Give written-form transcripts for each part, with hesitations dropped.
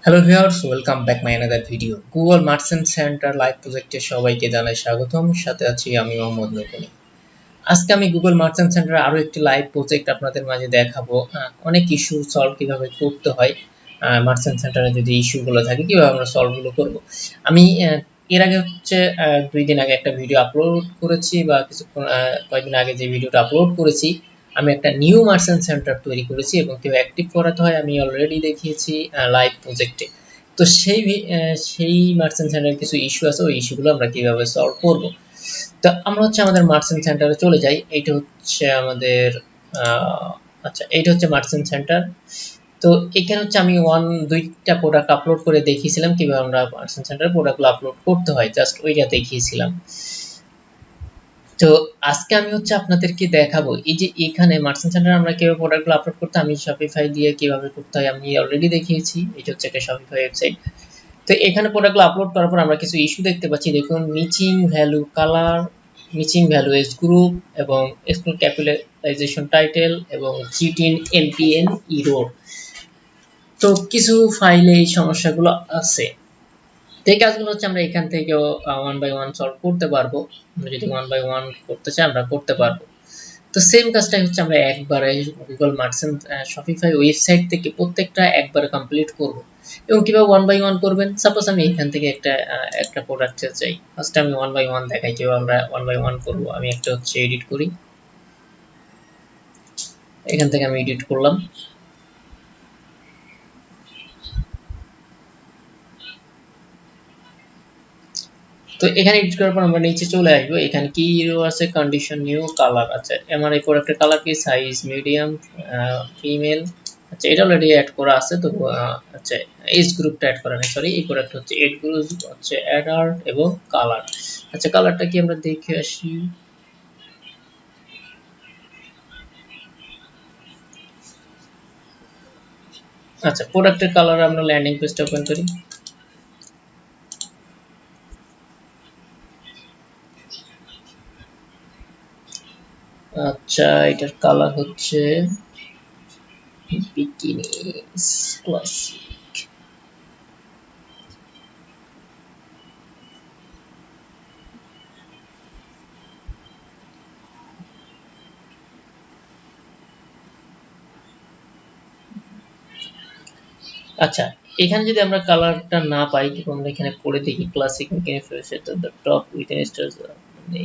Hello viewers, welcome back my another video. Google merchant centre live প্রজেক্টে সবাইকে জানাই স্বাগতম। সাথে আছি আমি মোহাম্মদ নকুনি। আজকে আমি গুগল মার্চেন্ট সেন্টার আরো একটি লাইভ প্রজেক্ট আপনাদের মাঝে দেখাবো। অনেক ইস্যু সলভ কিভাবে করতে হয়, মার্চেন্ট সেন্টারে যদি ইস্যুগুলো থাকে কিভাবে আমরা সলভগুলো করব। আমি এর আগে হচ্ছে 2 দিন আগে একটা ভিডিও আপলোড করেছি, বা কিছুক্ষণ কয়েকদিন আগে যে ভিডিওটা আপলোড করেছি, আমি একটা নিউ মার্চেন্ট সেন্টার তৈরি করেছি এবং কিভাবে অ্যাক্টিভ করাতে হয় আমি অলরেডি দেখিয়েছি লাইভ প্রজেক্টে। তো সেই মার্চেন্ট সেন্টারের কিছু ইস্যু আছে, ওই ইস্যুগুলো আমরা কিভাবে সলভ করব। তো আমরা হচ্ছে আমাদের মার্চেন্ট সেন্টারে চলে যাই। এইটা হচ্ছে আমাদের আচ্ছা, এইটা হচ্ছে মার্চেন্ট সেন্টার। তো এখানে হচ্ছে আমি দুইটা প্রোডাক্ট আপলোড করে দেখিয়েছিলাম কিভাবে আমরা মার্চেন্ট সেন্টারে প্রোডাক্টগুলো আপলোড করতে হয়, জাস্ট ওইটা দেখিয়েছিলাম। তো আজকে আমি হচ্ছে আপনাদেরকে দেখাবো এই যে এখানে মার্চেন্ট সেন্টারে আমরা কিভাবে প্রোডাক্টগুলো আপলোড করতে, আমি শপিফাই দিয়ে কিভাবে করতে হয় আমি অলরেডি দেখিয়েছি। এটা হচ্ছে একটা শপিফাই ওয়েবসাইট। তো এখানে প্রোডাক্টগুলো আপলোড করার পর আমরা কিছু ইস্যু দেখতে পাচ্ছি। দেখুন, মিচিং ভ্যালু কালার, মিচিং ভ্যালু এজ গ্রুপ এবং স্কুল ক্যাপিটালাইজেশন টাইটেল এবং জিটিন এলপিএন ইরোর। তো কিছু ফাইলে এই সমস্যাগুলো আছে। তো এই কাজগুলো হচ্ছে আমরা এখান থেকেও 1 বাই 1 সলভ করতে পারবো। আমরা যদি 1 বাই 1 করতে চাই আমরা করতে পারবো। তো সেম কাজটাই হচ্ছে আমরা একবারে গুগল মার্চেন্ট শপিফাই ওয়েবসাইট থেকে প্রত্যেকটা একবারে কমপ্লিট করব। এবং কিভাবে 1 বাই 1 করবেন, সাপোজ আমি এখান থেকে একটা প্রোডাক্ট চাই। ফার্স্ট আমি 1 বাই 1 দেখাই কিভাবে আমরা 1 বাই 1 করব। আমি একটা হচ্ছে এডিট করি, এখান থেকে আমি এডিট করলাম। তো এখানে এডিট করার পর আমরা নিচে চলে আসবো। এখানে কি আছে, কন্ডিশন নিউ কালার। আচ্ছা, আমার এই প্রোডাক্টের কালার কি, সাইজ মিডিয়াম, ফিমেল। আচ্ছা, এটা অলরেডি অ্যাড করা আছে। তো আচ্ছা, এজ গ্রুপটা অ্যাড করা নেই, সরি। এই প্রোডাক্ট হচ্ছে এজ গ্রুপ হচ্ছে অ্যাডাল্ট এবং কালার। আচ্ছা, কালারটা কি আমরা দেখে আসি। আচ্ছা, প্রোডাক্টের কালার আমরা ল্যান্ডিং পেজটা ওপেন করি। আচ্ছা, এটার কালার হচ্ছে বিকিনি ক্লাসিক। আচ্ছা, এখানে যদি আমরা কালারটা না পাই, কিন্তু আমরা এখানে পড়ে দেখি classic bikini fresh at the top with an stars মানে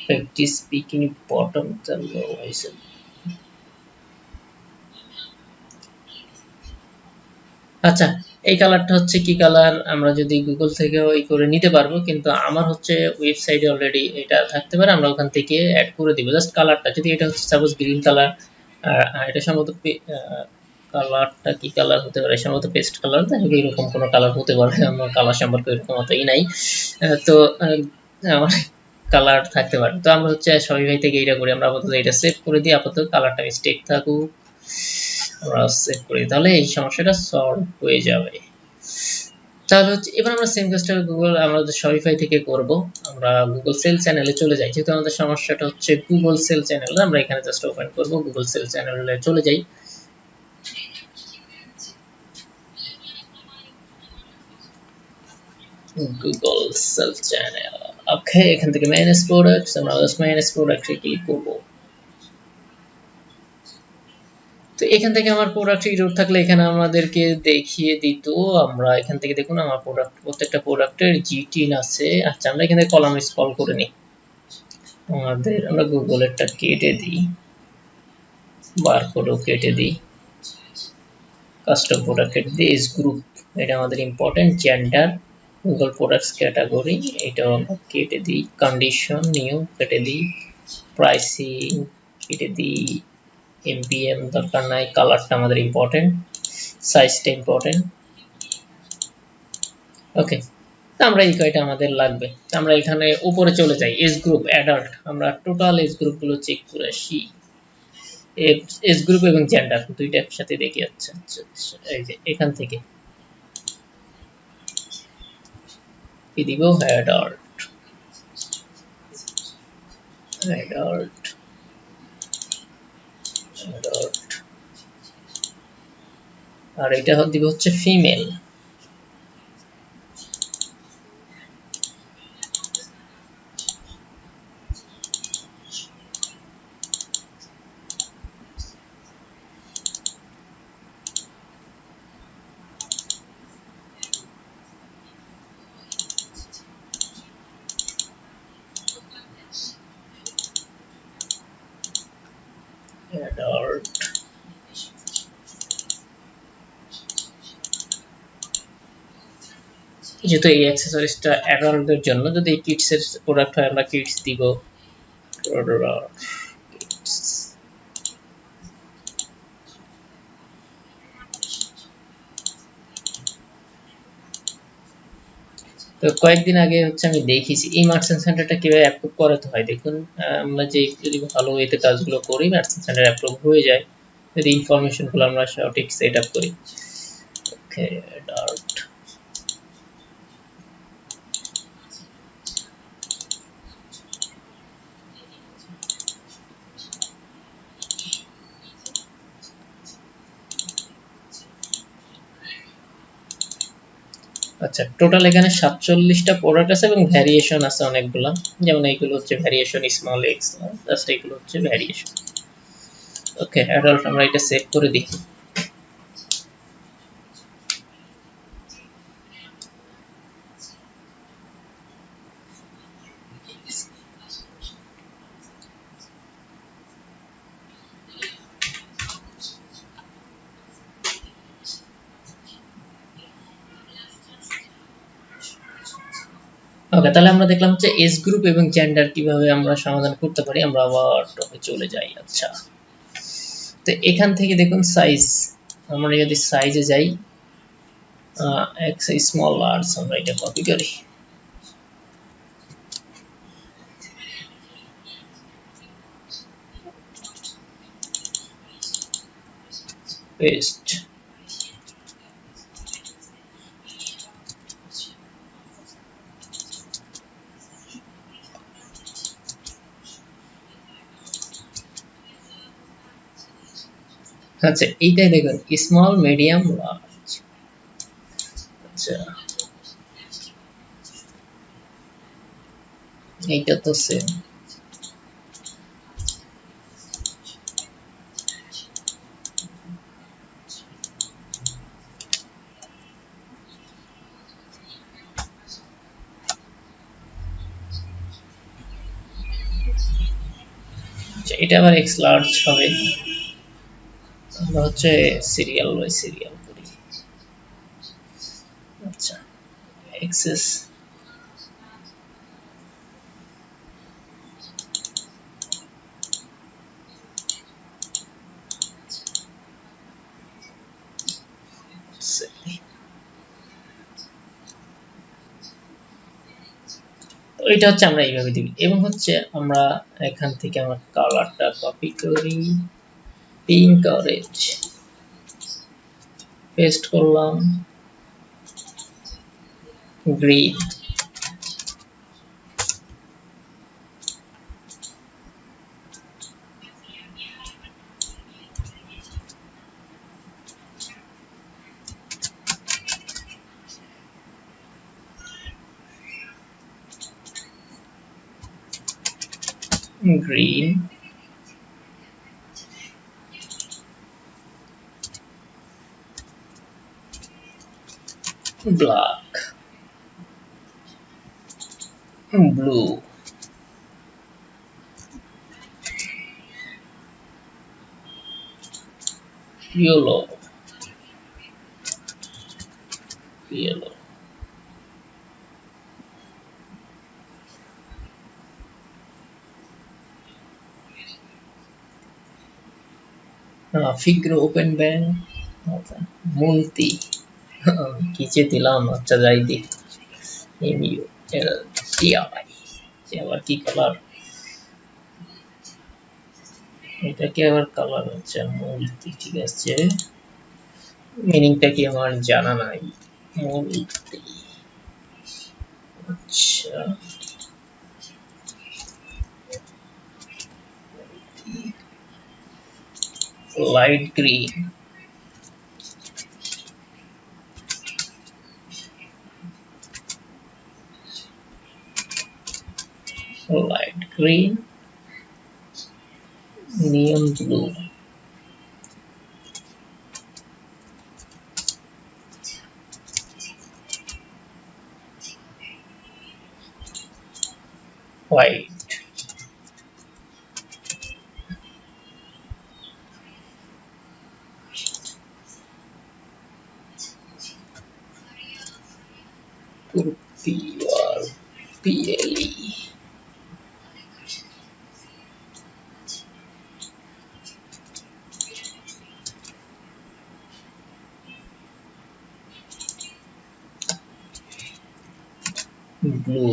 প্র্যাকটিস বিকিনি বটম দ্য লো আইসেল। আচ্ছা, এই কালারটা হচ্ছে কি কালার, আমরা যদি গুগল থেকেও এই করে নিতে পারবো, কিন্তু আমার হচ্ছে ওয়েবসাইটে অলরেডি এটা থাকতে পারে, আমরা ওখান থেকে অ্যাড করে দিব জাস্ট কালারটা। যদি এটা হচ্ছে সাপোজ গ্রিন কালার, এটা সম্ভবত কালারটা কি কালার হতে পারে, সম্ভবত পেস্ট কালার, তাই এরকম কোনো কালার হতে পারে। আমার কালার সম্পর্কে এরকম অতই নাই। তো আমার কালার থাকতে পারে। তো আমরা হচ্ছে শপিফাই থেকে এটা করি, আমরা আপাতত এটা সেভ করে দিই। আপাতত কালারটা মিস্টেক থাকুক আমরা সেভ করি, তাহলে এই সমস্যাটা সলভ হয়ে যাবে। তাহলে হচ্ছে এবার আমরা সেম কাজটা আমরা শপিফাই থেকে করব। আমরা গুগল সেল চ্যানেলে চলে যাই, যেহেতু আমাদের সমস্যাটা হচ্ছে গুগল সেল চ্যানেল, আমরা এখানে জাস্ট ওপেন করব। গুগল সেল চ্যানেলে চলে যাই। গুগল সেল চ্যানেল, ওকে। এখান থেকে ম্যানেজ প্রোডাক্টস, আমরা জাস্ট ম্যানেজ প্রোডাক্টে ক্লিক করব। তো এখান থেকে আমার প্রোডাক্ট ইরোর থাকলে এখানে আমাদেরকে দেখিয়ে দিত। আমরা এখান থেকে দেখুন আমার প্রোডাক্ট, প্রত্যেকটা প্রোডাক্টের জিটিন আছে। আচ্ছা, আমরা এখানে কলাম স্ক্রল করে নিই। আমরা গুগলেরটা কেটে দিই, বারকোডও কেটে দিই, কাস্টম প্রোডাক্ট কেটে দিই, এজ গ্রুপ এটা আমাদের important, gender, Google products category এটাও আমরা কেটে দিই, কন্ডিশন নিউ কেটে দিই, প্রাইসিং কেটে দিই, এমপিএম দরকার নাই, কালারটা আমাদের ইম্পর্টেন্ট, সাইজটা ইম্পর্টেন্ট। ওকে, আমরা এই কয়টা আমাদের লাগবে। আমরা এখানে উপরে চলে যাই, এজ গ্রুপ অ্যাডাল্ট, আমরা টোটাল এজ গ্রুপগুলো চেক করে আসি। এজ গ্রুপ এবং জেন্ডার দুইটা একসাথে দেখি। আচ্ছা আচ্ছা আচ্ছা, এই যে এখান থেকে কি দিব, অ্যাডাল্ট, অ্যাডাল্ট, অ্যাডাল্ট, আর এটা দিব হচ্ছে ফিমেল। যেহেতু এই অ্যাক্সেসরিজটা অ্যাডাল্টদের জন্য, যদি কিডস এর প্রোডাক্ট হয় আমরা কিডস দিব। তো কয়েকদিন আগে হচ্ছে আমি দেখেছি এই মার্চেন্ট সেন্টারটা কিভাবে অ্যাপ্রুভ করাতে হয়। দেখুন আমরা যে যদি ভালো ওয়েতে কাজগুলো করি মার্চেন্ট সেন্টার অ্যাপ্রুভ হয়ে যায়, যদি ইনফরমেশনগুলো আমরা সঠিক সেট আপ করি। ওকে, ডট আচ্ছা, টোটাল এখানে 47টা প্রোডাক্ট আছে এবং ভ্যারিয়েশন আছে অনেকগুলা। যেমন এইগুলো হচ্ছে ভ্যারিয়েশন স্মল এক্স, জাস্ট এইগুলো হচ্ছে ভ্যারিয়েশন। ওকে, অ্যাডাল্ট আমরা এটা সেভ করে দিই। ওকে, তাহলে আমরা দেখলাম হচ্ছে এজ গ্রুপ এবং জেন্ডার কিভাবে আমরা সমাধান করতে পারি। আমরা আবার টপে চলে যাই। আচ্ছা, তো এখান থেকে দেখুন সাইজ, আমরা যদি সাইজে যাই, এক্স স্মল লার্জ, আমরা এটা কপি করি, পেস্ট। আচ্ছা, এইটাই দেখুন স্মল মিডিয়াম লার্জ। আচ্ছা, এইটা তো সেম। আচ্ছা, এটা আবার এক্স লার্জ হবে। আমরা হচ্ছে সিরিয়াল বাই সিরিয়াল করি। আচ্ছা, এক্সেস তো এটা হচ্ছে আমরা এইভাবে দিই। এবং হচ্ছে আমরা এখান থেকে আমরা কালারটা কপি করি, পিঙ্ক অরেঞ্জ, পেস্ট করলাম, green, green, black, blue, yellow, yellow. ফিগ্রো ওপেন ব্যাংক, মুলতি, কি যে দিলাম। আচ্ছা, যাই দি, এমইউ এল টিআই, আবার কি কালার, এটা কি আবার কালার হচ্ছে মুলতি। ঠিক আছে, মিনিংটা কি আমার জানা নাই। মুলতি, আচ্ছা, light green, light green, neon blue, white. PUR PLE blue.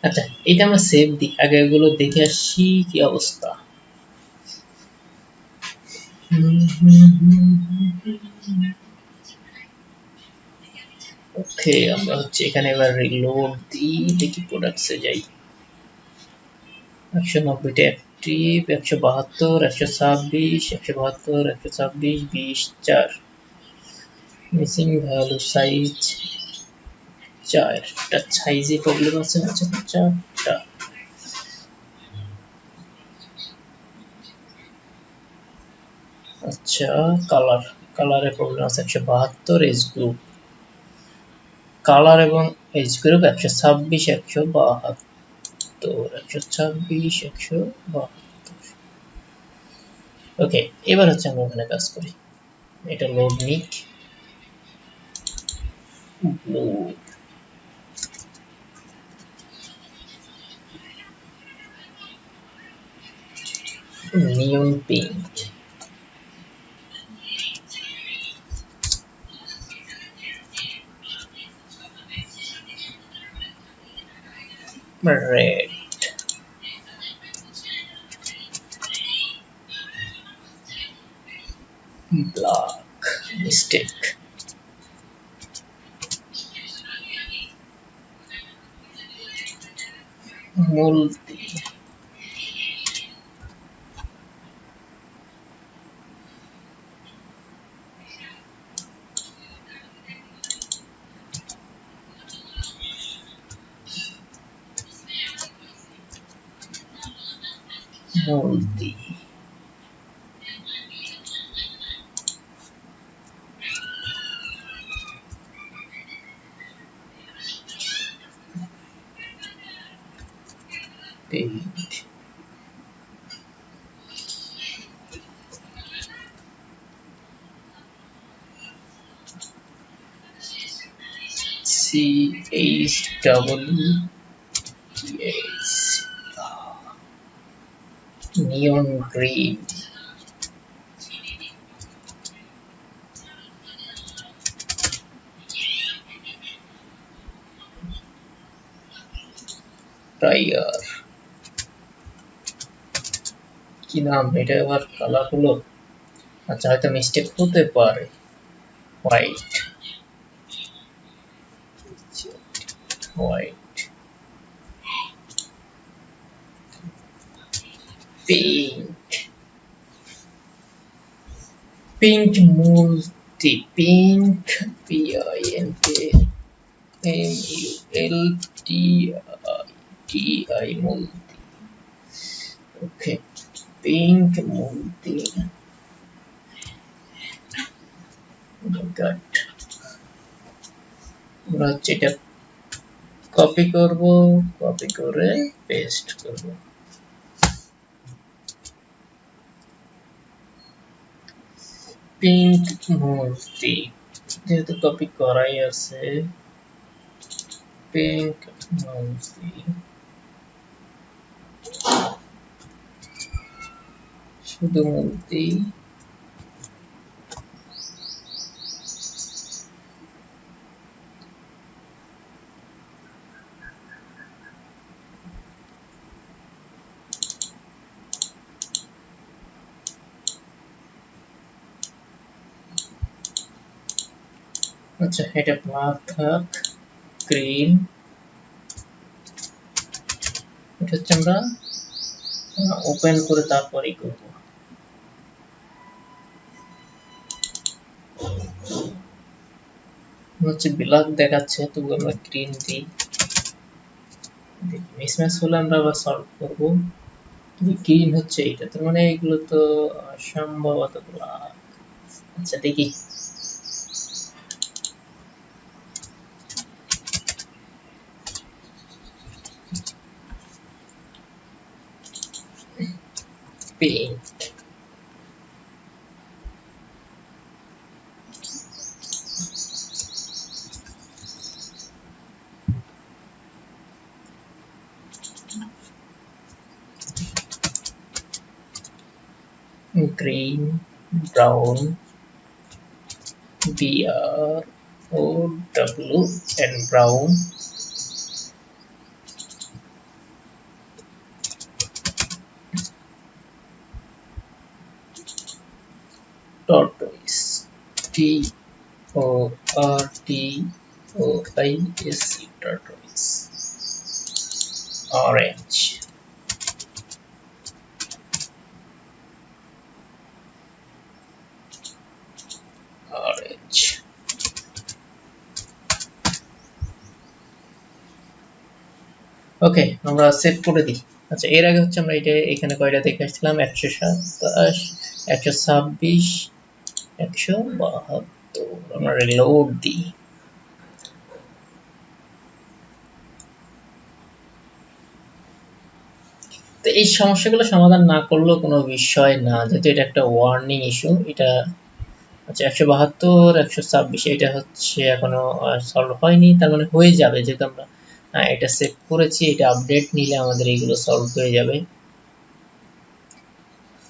আচ্ছা, এটা আমরা সেভ দিই, আগে এগুলো দেখে আসি কি অবস্থা। ওকে, আমরা হচ্ছে এখানে এবার রিলোড দিই, দেখি প্রোডাক্টসে যাই। 190টা অ্যাক্টিভ, 172, 126, 172, 126, 20, 4 মিসিং ভ্যালু সাইজ 4টা সাইজে প্রবলেম আছে। আচ্ছা, 4টা। আচ্ছা, কালারে প্রবলেম আছে 172 এজ গ্রুপ, কালার এবং এজ গ্রুপ 126, 172, 126, 172। ওকে, এবার হচ্ছে আমরা ওখানে কাজ করি। এটা লোড নিক ব্লু নিয়ন pink red black mistake multi multi paint CHWS neon green prior কি নাম এটা আবার কালার হলো। আচ্ছা, হয়তো মিস্টেক হতে পারে। White white pink pink multi pink PINK MULTI multi ওকে pink multi গট আমরা হচ্ছে এটা কপি করব, কপি করে পেস্ট করব। পিঙ্ক multi যেহেতু কপি করাই আছে, পিঙ্ক multi শুধু multi আচ্ছা, এটা ব্ল্যাক থাক, গ্রিন এটা হচ্ছে আমরা ওপেন করে তারপরেই করব। হচ্ছে ব্ল্যাক দেখাচ্ছে, তবু আমরা গ্রিন দিই, মিসম্যাচ হলে আমরা আবার সলভ করব। গ্রিন হচ্ছে এটা, তার মানে এগুলো তো সম্ভবত ব্ল্যাক। আচ্ছা, দেখি pink green, brown, BROW, and brown, tortoise, TORTOISE, tortoise, orange, orange. ওকে, আমরা সেভ করে দিই। আচ্ছা, এর আগে হচ্ছে আমরা এটা এখানে কয়টা দেখে আসছিলাম, 127, 126, 172। আমরা লোড দিই। তো এই সমস্যাগুলো সমাধান না করলেও কোনো বিষয় না, যেহেতু এটা একটা ওয়ার্নিং ইস্যু। এটা আচ্ছা, 172, 126, এটা হচ্ছে এখনো সলভ হয়নি, তার মানে হয়ে যাবে, যেহেতু আমরা এটা সেভ করেছি। এটা আপডেট নিলে আমাদের এইগুলো সলভ হয়ে যাবে।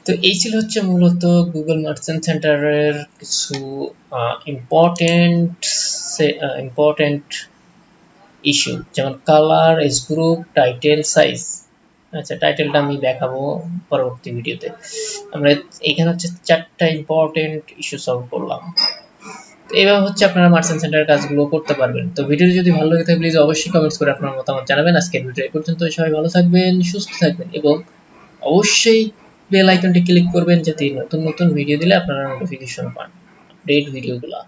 তো এই ছিল হচ্ছে মূলত গুগল মার্চেন্ট সেন্টারের কিছু ইম্পর্টেন্ট ইম্পর্টেন্ট ইস্যু, যেমন colour, age group, title, size. আচ্ছা, টাইটেলটা আমি দেখাবো পরবর্তী ভিডিওতে। আমরা এখানে হচ্ছে 4টা ইম্পর্টেন্ট ইস্যু সলভ করলাম। তো এইভাবে হচ্ছে আপনারা মার্চেন্ট সেন্টারের কাজগুলো করতে পারবেন। তো ভিডিওটি যদি ভালো লাগে থাকে প্লিজ অবশ্যই কমেন্টস করে আপনার মতামত জানাবেন। আজকের ভিডিও এই পর্যন্ত। সবাই ভালো থাকবেন, সুস্থ থাকবেন এবং অবশ্যই বেল আইকনটি ক্লিক করবেন, যাতে নতুন নতুন ভিডিও দিলে আপনারা নোটিফিকেশন পান আপডেট ভিডিওগুলো।